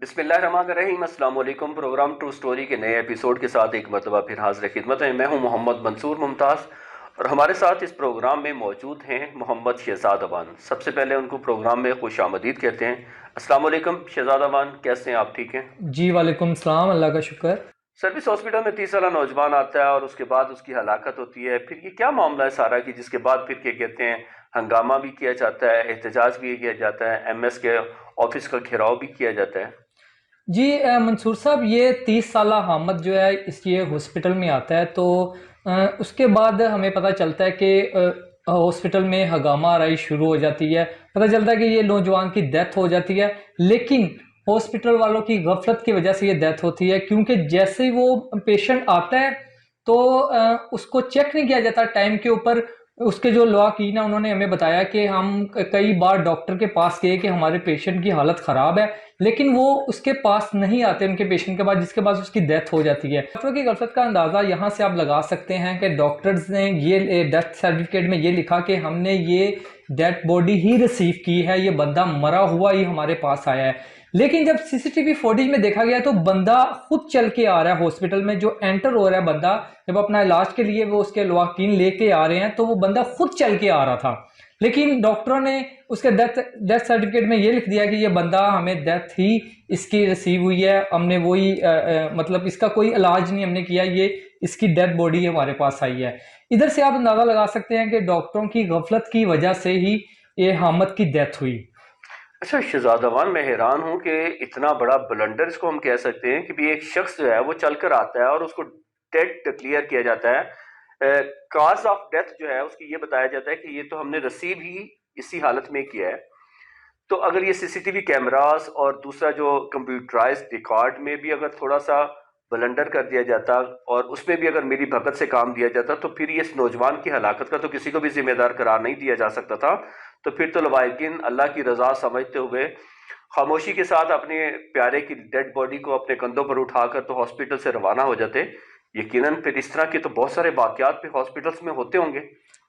बिस्मिल्लाहिर्रहमानिर्रहीम। अस्सलाम वालेकुम। प्रोग्राम ट्रू स्टोरी के नए एपिसोड के साथ एक मरतबा फिर हाजिर खिदमत है। मैं हूं मोहम्मद मंसूर मुमताज़ और हमारे साथ इस प्रोग्राम में मौजूद हैं मोहम्मद शहजाद अवान। सबसे पहले उनको प्रोग्राम में खुश आमदीद कहते हैं। अस्सलाम वालेकुम शहजाद अवान, कैसे हैं आप? ठीक हैं जी वालेकुम सलाम, अल्लाह का शुक्र। सर्विस हॉस्पिटल में 30 साल नौजवान आता है और उसके बाद उसकी हलाकत होती है। फिर ये क्या मामला है सारा कि जिसके बाद फिर क्या कहते हैं, हंगामा भी किया जाता है, एहतजाज भी किया जाता है, एमएस के ऑफिस का घेराव भी किया जाता है। जी मंसूर साहब, ये 30 साला हामद जो है इस ये हॉस्पिटल में आता है तो उसके बाद हमें पता चलता है कि हॉस्पिटल में हंगामा आराई शुरू हो जाती है। पता चलता है कि ये नौजवान की डेथ हो जाती है, लेकिन हॉस्पिटल वालों की गफलत की वजह से ये डेथ होती है, क्योंकि जैसे ही वो पेशेंट आता है तो उसको चेक नहीं किया जाता टाइम के ऊपर। उसके जो लवाकीन है उन्होंने हमें बताया कि हम कई बार डॉक्टर के पास गए कि हमारे पेशेंट की हालत ख़राब है, लेकिन वो उसके पास नहीं आते उनके पेशेंट के पास, जिसके बाद उसकी डेथ हो जाती है। डॉक्टरों की गलत का अंदाज़ा यहाँ से आप लगा सकते हैं कि डॉक्टर्स ने ये डेथ सर्टिफिकेट में ये लिखा कि हमने ये डेथ बॉडी ही रिसीव की है, ये बंदा मरा हुआ ही हमारे पास आया है। लेकिन जब सीसीटीवी फुटेज में देखा गया तो बंदा खुद चल के आ रहा है हॉस्पिटल में। जो एंटर हो रहा है बंदा, जब अपना इलाज के लिए वो उसके लवाकीन लेके आ रहे हैं तो वो बंदा खुद चल के आ रहा था, लेकिन डॉक्टरों ने उसके डेथ सर्टिफिकेट में ये लिख दिया कि ये बंदा हमें डेथ ही इसकी रिसीव हुई है, हमने वही मतलब इसका कोई इलाज नहीं हमने किया, ये इसकी डेथ बॉडी हमारे पास आई है। इधर से आप अंदाजा लगा सकते हैं कि डॉक्टरों की गफलत की वजह से ही ये हामद की डेथ हुई। अच्छा शहजाद अवान, मैं हैरान हूँ कि इतना बड़ा ब्लंडर इसको हम कह सकते हैं कि भी एक शख्स जो है वो चल कर आता है और उसको डेथ डिक्लेयर किया जाता है। काज ऑफ डेथ जो है उसकी ये बताया जाता है कि ये तो हमने रिसीव ही इसी हालत में किया है। तो अगर ये सीसीटीवी कैमरास और दूसरा जो कंप्यूटराइज्ड रिकॉर्ड में भी अगर थोड़ा सा ब्लंडर कर दिया जाता और उसमें भी अगर मेरी भगत से काम दिया जाता तो फिर ये इस नौजवान की हलाकत का तो किसी को भी जिम्मेदार करार नहीं दिया जा सकता था। तो फिर तो लवाकिन अल्लाह की रजा समझते हुए खामोशी के साथ अपने प्यारे की डेड बॉडी को अपने कंधों पर उठाकर तो हॉस्पिटल से रवाना हो जाते। यकीनन फिर इस तरह के तो बहुत सारे वाकयात भी हॉस्पिटल्स में होते होंगे।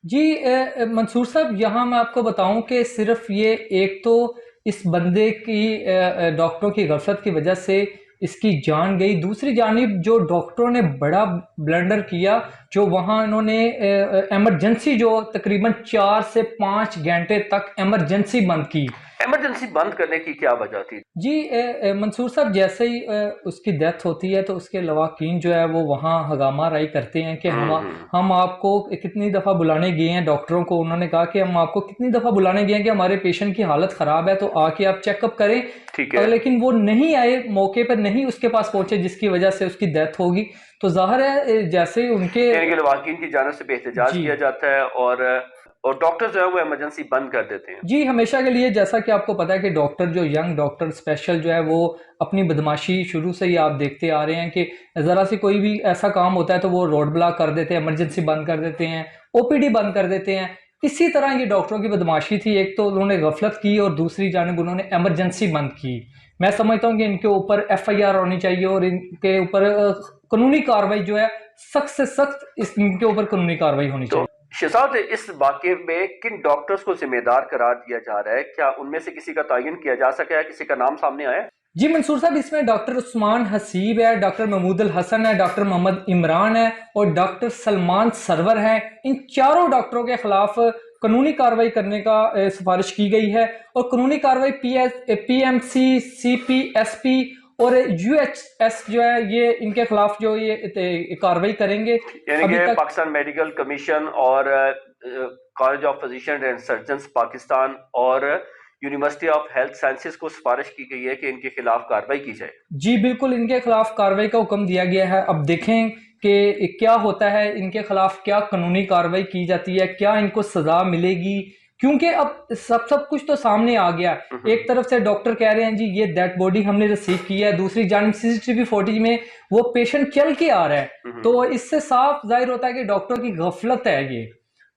जी मंसूर साहब, यहाँ मैं आपको बताऊं कि सिर्फ ये एक तो इस बंदे की डॉक्टरों की गफलत की वजह से इसकी जान गई, दूसरी जानिब जो डॉक्टरों ने बड़ा ब्लंडर किया, जो वहाँ इन्होंने एमरजेंसी जो तकरीबन 4 से 5 घंटे तक एमरजेंसी बंद की। इमरजेंसी बंद करने की क्या वजह थी? जी मंसूर साहब, जैसे ही उसकी डेथ होती है तो उसके लवाकीन जो है वो वहाँ हगामा राई करते हैं कि हम्म। हम आपको कितनी दफ़ा बुलाने गए हैं। डॉक्टरों को उन्होंने कहा कि हम आपको कितनी दफ़ा बुलाने गए हैं कि हमारे पेशेंट की हालत ख़राब है तो आके आप चेकअप करें। ठीक है। लेकिन वो नहीं आए, मौके पर नहीं उसके पास पहुंचे, जिसकी वजह से उसकी डेथ होगी। तो जाहिर है जैसे ही उनके यानी कि लवाकिन की जानिब से एहतजाज जी किया जाता है और डॉक्टर जो है वो इमरजेंसी बंद कर देते हैं। जी हमेशा के लिए, जैसा कि आपको पता है कि डॉक्टर जो यंग डॉक्टर स्पेशल जो है वो अपनी बदमाशी शुरू से ही आप देखते आ रहे हैं कि ज़रा सी कोई भी ऐसा काम होता है तो वो रोड ब्लॉक कर देते हैं, इमरजेंसी बंद कर देते हैं, ओपीडी बंद कर देते हैं। इसी तरह ये डॉक्टरों की बदमाशी थी, एक तो उन्होंने गफलत की और दूसरी जानब उन्होंने एमरजेंसी बंद की। मैं समझता हूँ कि इनके ऊपर एफआईआर होनी चाहिए और इनके ऊपर कानूनी कार्रवाई जो है सख्त से सख्त, इनके ऊपर कानूनी कार्रवाई होनी तो चाहिए। शहजाद, इस वाक़े में किन डॉक्टर्स को जिम्मेदार करार दिया जा रहा है? क्या उनमें से किसी का तयन किया जा सका है? किसी का नाम सामने आया है? जी मंसूर साहब, इसमें डॉक्टर उस्मान हसीब है, डॉक्टर महमूद अल हसन है, डॉक्टर मोहम्मद इमरान है और डॉक्टर सलमान सरवर है। इन चारों डॉक्टरों के खिलाफ कानूनी कार्रवाई करने का सिफारिश की गई है और कानूनी कार्रवाई पीएमसी, सीपीएसपी और यूएचएस जो है ये इनके खिलाफ जो ये कार्रवाई करेंगे। यानी अभी कि तक पाकिस्तान मेडिकल कमीशन और college of physician and surgeons Pakistan और यूनिवर्सिटी ऑफ हेल्थ साइंसेज को सिफारिश की गई है कि इनके खिलाफ कार्रवाई की जाए। जी बिल्कुल, इनके खिलाफ कार्रवाई का हुक्म दिया गया है। अब देखें कि क्या होता है, इनके खिलाफ क्या कानूनी कार्रवाई की जाती है, क्या इनको सजा मिलेगी, क्योंकि अब सब कुछ तो सामने आ गया। एक तरफ से डॉक्टर कह रहे हैं जी ये डेड बॉडी हमने रिसीव की है, दूसरी जानब सीसीटीवी फुटेज में वो पेशेंट चल के आ रहा है, तो इससे साफ जाहिर होता है कि डॉक्टर की गफलत है ये।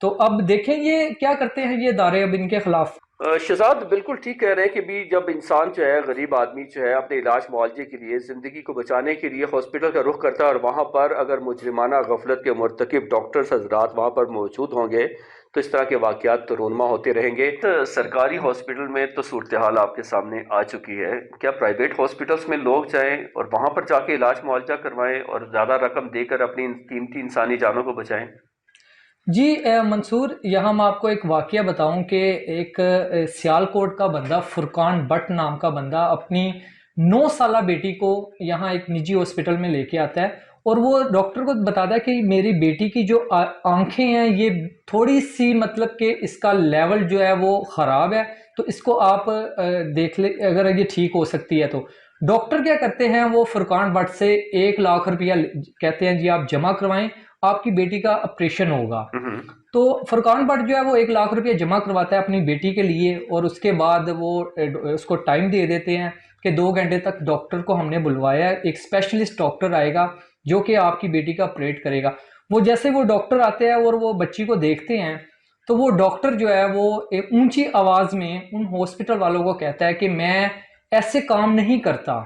तो अब देखें ये क्या करते हैं ये इदारे अब इनके खिलाफ। शहजाद बिल्कुल ठीक कह रहे हैं कि भी जब इंसान जो है, गरीब आदमी जो है, अपने इलाज मुआवजे के लिए, ज़िंदगी को बचाने के लिए हॉस्पिटल का रुख करता है और वहाँ पर अगर मुजरिमाना गफलत के मुर्तकिब डॉक्टर्स हजरात वहाँ पर मौजूद होंगे تو اس طرح کے واقعات تو رونما ہوتے رہیں گے۔ سرکاری ہاسپٹل میں تو صورتحال آپ کے سامنے آ چکی ہے، کیا پرائیویٹ ہاسپٹلس میں لوگ جائیں اور وہاں پر جا کے علاج معالجہ کروائیں اور زیادہ رقم دے کر اپنی قیمتی انسانی جانوں کو بچائیں؟ جی منصور، یہاں میں آپ کو ایک واقعہ بتاؤں کہ ایک سیالکوٹ کا بندہ فرقان بٹ نام کا بندہ اپنی 9 سالہ بیٹی کو یہاں ایک نجی ہاسپٹل میں لے کے آتا ہے، اور وہ ڈاکٹر کو بتاتا ہے کہ میری بیٹی کی جو آنکھیں ہیں یہ تھوڑی سی مطلب کہ اس کا لیول جو ہے وہ خراب ہے، تو اس کو آپ دیکھ لیں اگر یہ ٹھیک ہو سکتی ہے تو۔ ڈاکٹر کیا کرتے ہیں، وہ فرقان بٹ سے 1 لاکھ روپیہ کہتے ہیں جی آپ جمع کروائیں، آپ کی بیٹی کا آپریشن ہوگا۔ تو فرقان بٹ جو ہے وہ 1 لاکھ روپیہ جمع کرواتا ہے اپنی بیٹی کے لیے، اور اس کے بعد وہ اس کو ٹائم دے دیتے ہیں کہ 2 گھنٹے تک ڈاکٹر کو ہم نے بلوایا ہے، ایک اسپیشلسٹ ڈاکٹر آئے گا جو کہ آپ کی بیٹی کا آپریٹ کرے گا۔ وہ جیسے وہ ڈاکٹر آتے ہیں اور وہ بچی کو دیکھتے ہیں، تو وہ ڈاکٹر جو ہے وہ ایک اونچی آواز میں ان ہاسپٹل والوں کو کہتا ہے کہ میں ایسے کام نہیں کرتا۔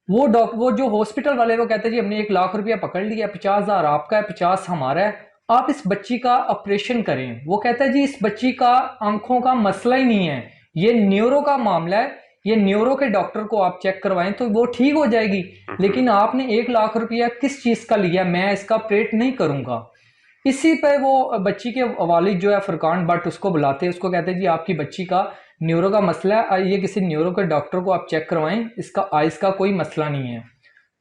وہ جو ہاسپٹل والے وہ کہتے ہیں جی ہم نے 1 لاکھ روپیہ پکڑ لیا، 50,000 آپ کا ہے، 50 ہمارا ہے، آپ اس بچی کا آپریشن کریں۔ وہ کہتا ہے جی اس بچی کا آنکھوں کا مسئلہ ہی نہیں ہے، یہ نیورو کا معاملہ ہے، یہ نیورو کے ڈاکٹر کو آپ چیک کروائیں تو وہ ٹھیک ہو جائے گی، لیکن آپ نے 1 لاکھ روپیہ کس چیز کا لیا، میں اس کا آپریٹ نہیں کروں گا۔ اسی پہ وہ بچی کے والد جو ہے فرقان بٹ اس کو بلاتے ہیں، اس کو کہتے ہیں جی آپ کی بچی کا نیورو کا مسئلہ ہے، یہ کسی نیورو کے ڈاکٹر کو آپ چیک کروائیں، اس کا آئز کا کوئی مسئلہ نہیں ہے۔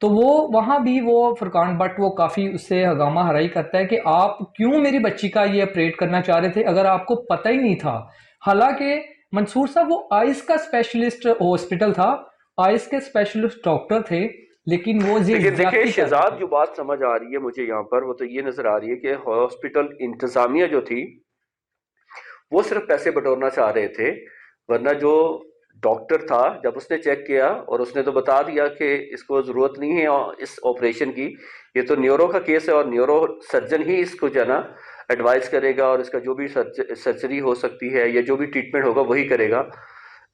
تو وہ وہاں بھی وہ فرقان بٹ وہ کافی اس سے ہنگامہ ہرائی کرتا ہے کہ آپ کیوں میری بچی کا یہ آپریٹ کرنا چاہ رہے تھے اگر آپ کو پتہ ہی نہیں تھا۔ حالانکہ منصور صاحب وہ آئز کا اسپیشلسٹ ہاسپٹل تھا، آئز کے اسپیشلسٹ ڈاکٹر تھے، لیکن وہ دیکھیں شہزاد، جو بات سمجھ آ رہی ہے مجھے یہاں پر وہ تو یہ نظر آ رہی ہے کہ ہاسپٹل انتظامیہ جو تھی وہ صرف پیسے بٹورنا چاہ رہے تھے، ورنہ جو ڈاکٹر تھا جب اس نے چیک کیا اور اس نے تو بتا دیا کہ اس کو ضرورت نہیں ہے اس آپریشن کی، یہ تو نیورو کا کیس ہے اور نیورو سرجن ہی اس کو جو ہے نا ایڈوائز کرے گا اور اس کا جو بھی سرجری ہو سکتی ہے یا جو بھی ٹریٹمنٹ ہوگا وہی کرے گا۔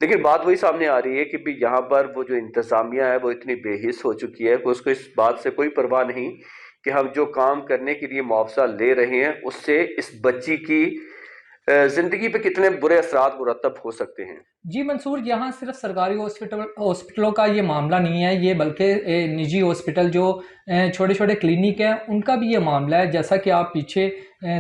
لیکن بات وہی سامنے آ رہی ہے کہ بھی یہاں پر وہ جو انتظامیہ ہے وہ اتنی بے حس ہو چکی ہے کہ اس کو اس بات سے کوئی پرواہ نہیں کہ ہم جو کام کرنے کے لیے معاوضہ لے رہے ہیں اس سے اس بچی کی زندگی پہ کتنے برے اثرات مرتب ہو سکتے ہیں۔ جی منصور، یہاں صرف سرکاری ہاسپٹلوں کا یہ معاملہ نہیں ہے، یہ بلکہ نجی ہاسپٹل جو چھوٹے چھوٹے کلینک ہیں ان کا بھی یہ معاملہ ہے۔ جیسا کہ آپ پیچھے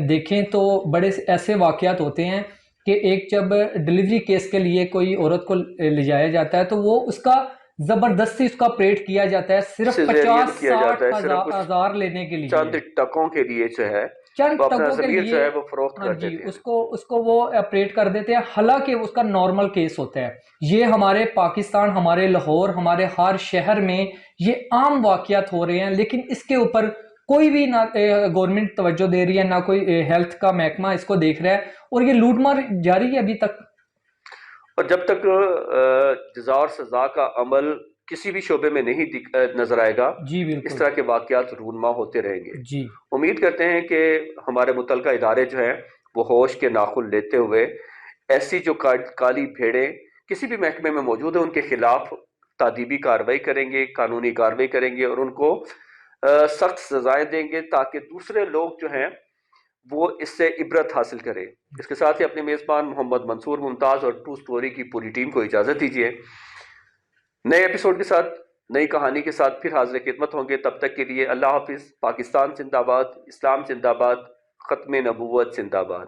دیکھیں تو بڑے ایسے واقعات ہوتے ہیں کہ ایک جب ڈلیوری کیس کے لیے کوئی عورت کو لے جایا جاتا ہے تو وہ اس کا زبردستی اس کا آپریٹ کیا جاتا ہے صرف 50-60 ہزار لینے کے لیے، چند ٹکوں کے لیے جو ہے چند وہ اپنا ٹکوں کے ضمیر جو لیے۔ ہے وہ فروخت ہاں کر جی، دیتے ہیں۔ اس کو وہ آپریٹ کر دیتے ہیں، حالانکہ اس کا نارمل کیس ہوتا ہے۔ یہ ہمارے پاکستان، ہمارے لاہور، ہمارے ہر شہر میں یہ عام واقعات ہو رہے ہیں، لیکن اس کے اوپر کوئی بھی نہ گورنمنٹ توجہ دے رہی ہے، نہ کوئی ہیلتھ کا محکمہ اس کو دیکھ رہا ہے، اور یہ لوٹ مار جاری ہے ابھی تک۔ اور جب تک جزا اور سزا کا عمل کسی بھی شعبے میں نہیں نظر آئے گا، جی اس بالکل طرح کے واقعات رونما ہوتے رہیں گے۔ جی امید کرتے ہیں کہ ہمارے متعلقہ ادارے جو ہیں وہ ہوش کے ناخن لیتے ہوئے ایسی جو کالی بھیڑیں کسی بھی محکمے میں موجود ہیں ان کے خلاف تادیبی کارروائی کریں گے، قانونی کارروائی کریں گے اور ان کو سخت سزائیں دیں گے تاکہ دوسرے لوگ جو ہیں وہ اس سے عبرت حاصل کرے۔ اس کے ساتھ ہی اپنے میزبان محمد منصور ممتاز اور ٹرو سٹوری کی پوری ٹیم کو اجازت دیجیے۔ نئے ایپیسوڈ کے ساتھ، نئی کہانی کے ساتھ پھر حاضر خدمت ہوں گے۔ تب تک کے لیے اللہ حافظ۔ پاکستان زندہ باد، اسلام زندہ باد، ختم نبوت زندہ باد۔